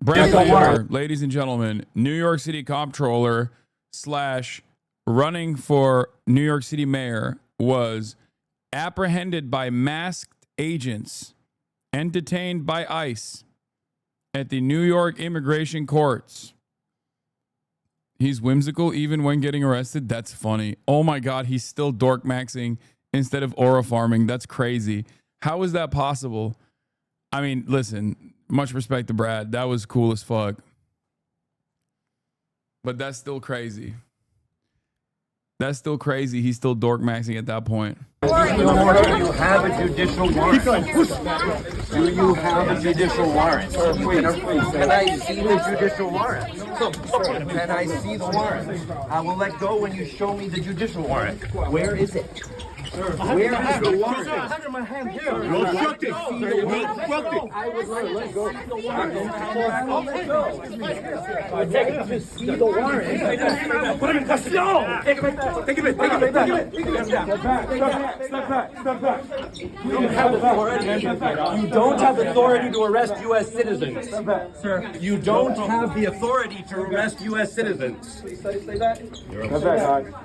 Brad Lander, ladies and gentlemen, New York City comptroller / running for New York City mayor, was apprehended by masked agents and detained by ICE at the New York immigration courts. He's whimsical even when getting arrested. That's funny. Oh my God, he's still dork maxing instead of aura farming. That's crazy. How is that possible? I mean, listen, much respect to Brad. That was cool as fuck. But that's still crazy. That's still crazy. He's still dork maxing at that point. Do you have a judicial warrant? Do you have a judicial warrant? Can I see the judicial warrant? Can I see the warrant? I will let go when you show me the judicial warrant. Where is it? Where is the warrant? I have it in my hand here. You obstructed. You obstructed. I would let go. I'll let go. I take it to see the warrant. Put him in custody. No. Take it back. Take it back. Take it back. Step back. You don't have authority. You don't have authority to arrest U.S. citizens. Sir, you don't have the authority to arrest U.S. citizens.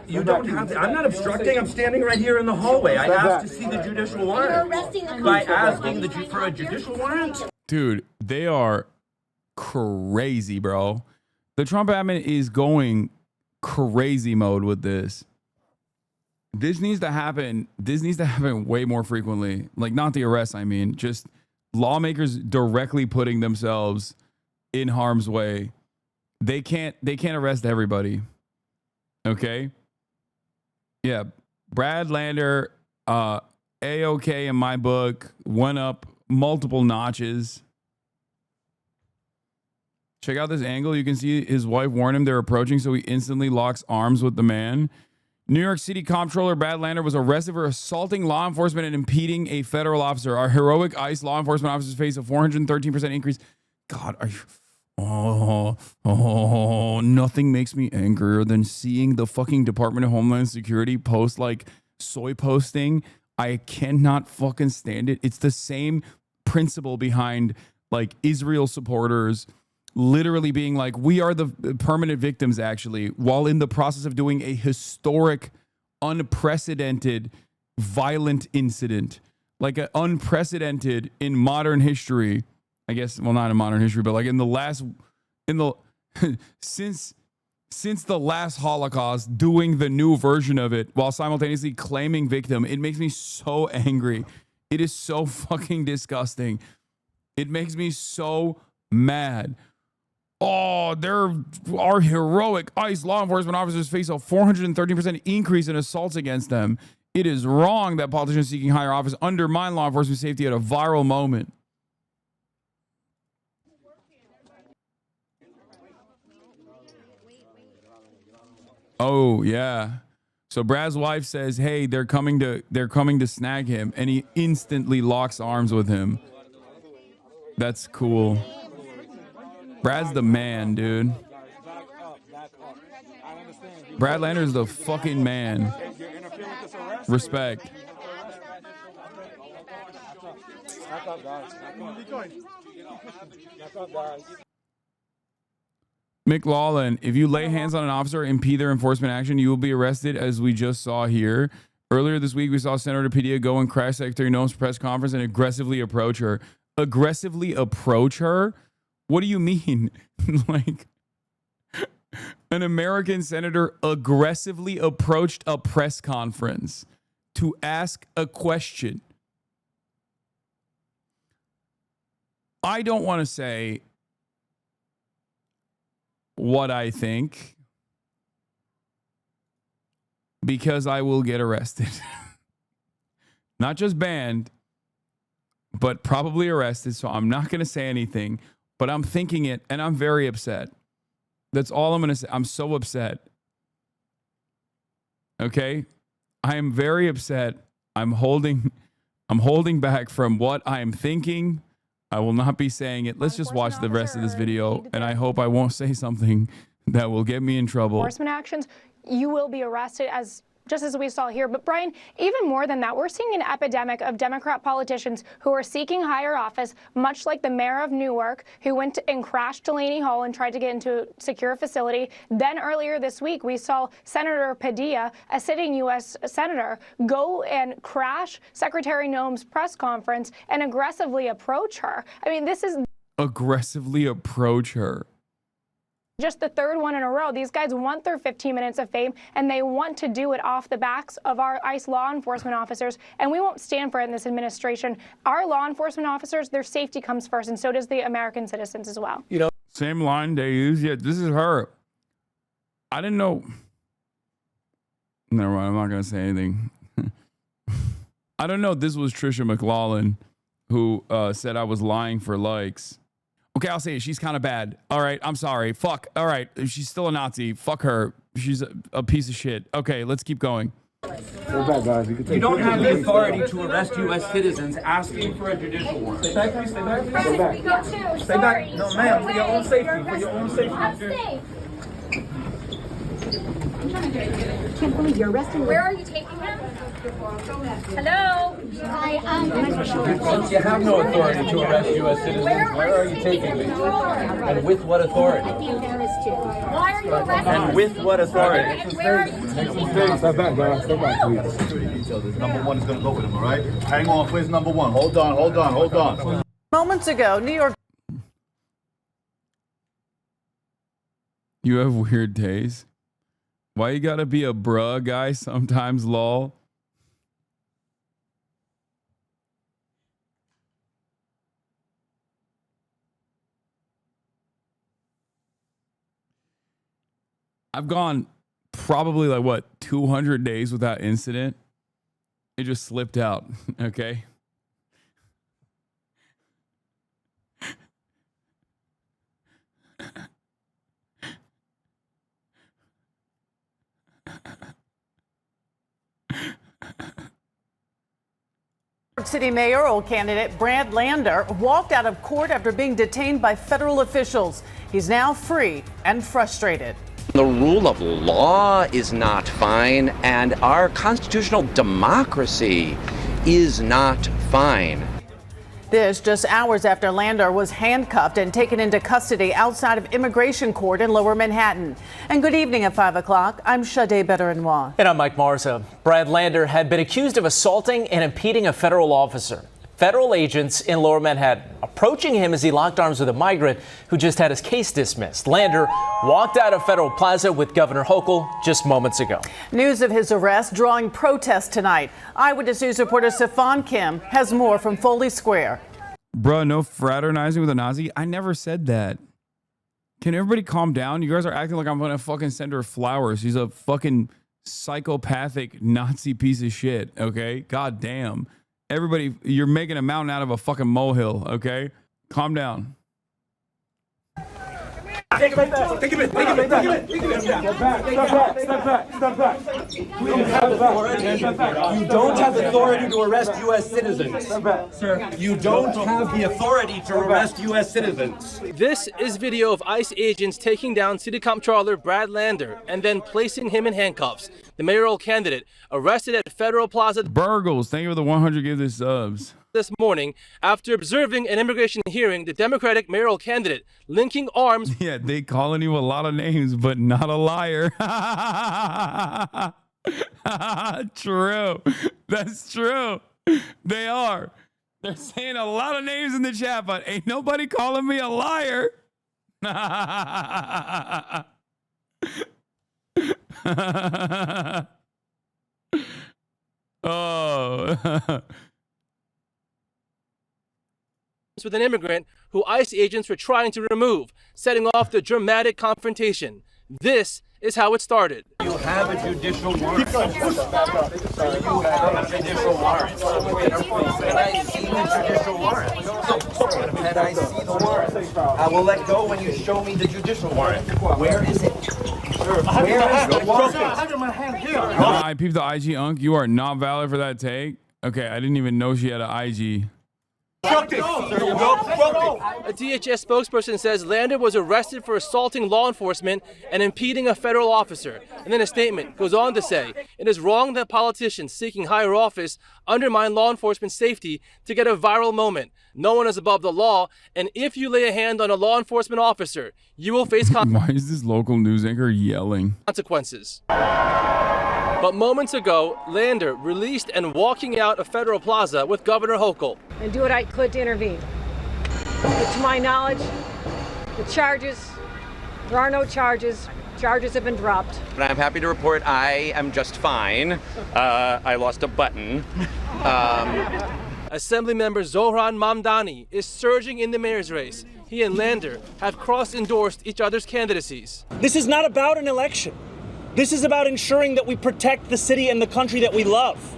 You don't have. I'm not obstructing. I'm standing right here in the hallway. I asked to see the judicial warrant. By asking for a judicial warrant? Dude, they are crazy, bro. The Trump admin is going crazy mode with this. This needs to happen. This needs to happen way more frequently. Like, not the arrests, I mean, just lawmakers directly putting themselves in harm's way. They can't arrest everybody. Okay? Yeah. Brad Lander, A-OK in my book, went up multiple notches. Check out this angle. You can see his wife warned him they're approaching, so he instantly locks arms with the man. New York City comptroller Brad Lander was arrested for assaulting law enforcement and impeding a federal officer. Our heroic ICE law enforcement officers face a 413% increase. God, nothing makes me angrier than seeing the fucking Department of Homeland Security post like soy posting. I cannot fucking stand it. It's the same principle behind like Israel supporters literally being like, we are the permanent victims, actually, while in the process of doing a historic, unprecedented, violent incident, like an unprecedented in modern history. I guess, well, not in modern history, but like since the last Holocaust, doing the new version of it while simultaneously claiming victim. It makes me so angry. It is so fucking disgusting. It makes me so mad. Oh, our heroic ICE law enforcement officers face a 413% increase in assaults against them. It is wrong that politicians seeking higher office undermine law enforcement safety at a viral moment. Oh, yeah. So Brad's wife says, hey, they're coming to snag him, and he instantly locks arms with him. That's cool. Brad's the man, dude. Brad Lander is the fucking man. Respect. McLaughlin, if you lay hands on an officer or impede their enforcement action, you will be arrested, as we just saw here. Earlier this week, we saw Senator Padilla go and crash Secretary Noem's press conference and aggressively approach her. Aggressively approach her? What do you mean? Like, an American senator aggressively approached a press conference to ask a question. I don't want to say what I think because I will get arrested. Not just banned, but probably arrested. So I'm not going to say anything. But I'm thinking it, and I'm very upset. That's all I'm going to say. I'm so upset. Okay? I am very upset. I'm holding back from what I'm thinking. I will not be saying it. Let's just watch the rest of this video, and I hope I won't say something that will get me in trouble. Enforcement actions, you will be arrested as just as we saw here. But Brian, even more than that, we're seeing an epidemic of Democrat politicians who are seeking higher office, much like the mayor of Newark, who went and crashed Delaney Hall and tried to get into a secure facility. Then earlier this week, we saw Senator Padilla, a sitting U.S. senator, go and crash Secretary Noem's press conference and aggressively approach her. I mean, this is aggressively approach her. Just the third one in a row. These guys want their 15 minutes of fame, and they want to do it off the backs of our ICE law enforcement officers, and we won't stand for it in this administration. Our law enforcement officers, their safety comes first, and so does the American citizens as well. You know, same line they use. Yeah, this is her. I didn't know. Never mind, I'm not going to say anything. I don't know. This was Trisha McLaughlin who said I was lying for likes. Okay, I'll say it. She's kind of bad. All right, I'm sorry. Fuck. All right, she's still a Nazi. Fuck her. She's a piece of shit. Okay, let's keep going. You don't have the authority to arrest U.S. citizens asking for a judicial warrant. Stay back, please. Stay back. Stay back. Stay back. No, ma'am. For your own safety. For your own safety. I'm safe. I can't believe you're arresting me. Where are you taking him? Hello? Since you have no authority to arrest U.S. citizens, where are you taking me? And with what authority? Why are you arresting me? And with what authority? And where are you taking him? Step back, guys. Step back, please. Number one is going to go with him, all right? Hang on, please, number one. Hold on, hold on, hold on. Moments ago, New York. You have weird days. Why you gotta be a bruh guy sometimes, lol? I've gone probably like, what, 200 days without incident? It just slipped out, okay? New York City mayoral candidate Brad Lander walked out of court after being detained by federal officials. He's now free and frustrated. The rule of law is not fine, and our constitutional democracy is not fine. This just hours after Lander was handcuffed and taken into custody outside of immigration court in Lower Manhattan. And good evening at 5 o'clock. I'm Sade Bedourenois. and I'm Mike Marza. Brad Lander had been accused of assaulting and impeding a federal officer. Federal agents in Lower Manhattan approaching him as he locked arms with a migrant who just had his case dismissed. Lander walked out of Federal Plaza with Governor Hochul just moments ago. News of his arrest drawing protests tonight. Eyewitness News reporter Safan Kim has more from Foley Square. Bruh, no fraternizing with a Nazi? I never said that. Can everybody calm down? You guys are acting like I'm gonna fucking send her flowers. She's a fucking psychopathic Nazi piece of shit, okay? God damn. Everybody, you're making a mountain out of a fucking molehill, okay? Calm down. Take him back. Take him in. Take him in. Take him in. Take him in. Step back. Step back. Step back. Step back. You don't have authority to arrest U.S. citizens. Step back. Sir, you don't have the authority to arrest U.S. citizens. This is video of ICE agents taking down City Comptroller Brad Lander and then placing him in handcuffs. The mayoral candidate arrested at Federal Plaza Burgles, thank you for the 100 give this subs. this morning after observing an immigration hearing. The Democratic mayoral candidate linking arms. Yeah, they calling you a lot of names, but not a liar. True. That's true. They are. They're saying a lot of names in the chat, but ain't nobody calling me a liar. Oh. with an immigrant who ICE agents were trying to remove, setting off the dramatic confrontation. This is how it started. You have a judicial warrant. You have a judicial warrant. Can I see the judicial warrant? Can I see the warrant? I will let go when you show me the judicial warrant. Where is it? Where is the warrant? I peeped the IG unk. You are not valid for that take. Okay, I didn't even know she had an IG. A DHS spokesperson says Lander was arrested for assaulting law enforcement and impeding a federal officer. And then a statement goes on to say, it is wrong that politicians seeking higher office undermine law enforcement safety to get a viral moment. No one is above the law, and if you lay a hand on a law enforcement officer, you will face Why is this local news anchor yelling? consequences. But moments ago, Lander released and walking out of Federal Plaza with Governor Hochul. And do what I could to intervene. But to my knowledge, there are no charges. Charges have been dropped. But I'm happy to report I am just fine. I lost a button. Assemblymember Zohran Mamdani is surging in the mayor's race. He and Lander have cross-endorsed each other's candidacies. This is not about an election. This is about ensuring that we protect the city and the country that we love.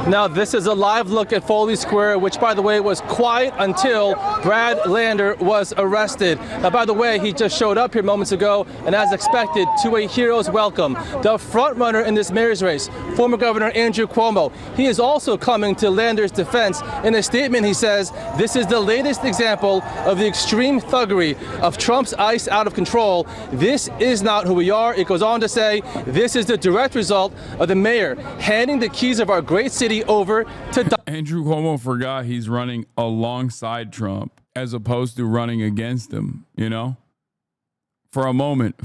Now, this is a live look at Foley Square, which, by the way, was quiet until Brad Lander was arrested. Now, by the way, he just showed up here moments ago, and as expected, to a hero's welcome. The front runner in this mayor's race, former Governor Andrew Cuomo, he is also coming to Lander's defense. In a statement, he says, this is the latest example of the extreme thuggery of Trump's ICE out of control. This is not who we are. It goes on to say, this is the direct result of the mayor handing the keys of our great city over to Andrew Cuomo forgot he's running alongside Trump as opposed to running against him, you know? For a moment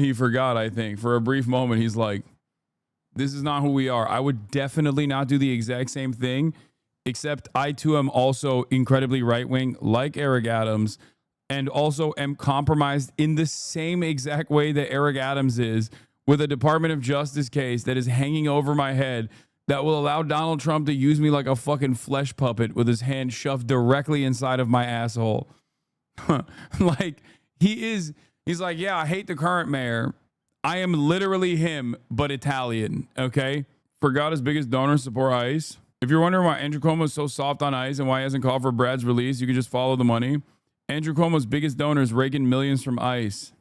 he forgot, I think. For a brief moment, he's like, this is not who we are. I would definitely not do the exact same thing, except I too am also incredibly right-wing, like Eric Adams, and also am compromised in the same exact way that Eric Adams is, with a Department of Justice case that is hanging over my head that will allow Donald Trump to use me like a fucking flesh puppet with his hand shoved directly inside of my asshole. Like, he's like, yeah, I hate the current mayor. I am literally him, but Italian, okay? Forgot his biggest donor support ICE. If you're wondering why Andrew Cuomo is so soft on ICE and why he hasn't called for Brad's release, you can just follow the money. Andrew Cuomo's biggest donor is raking millions from ICE.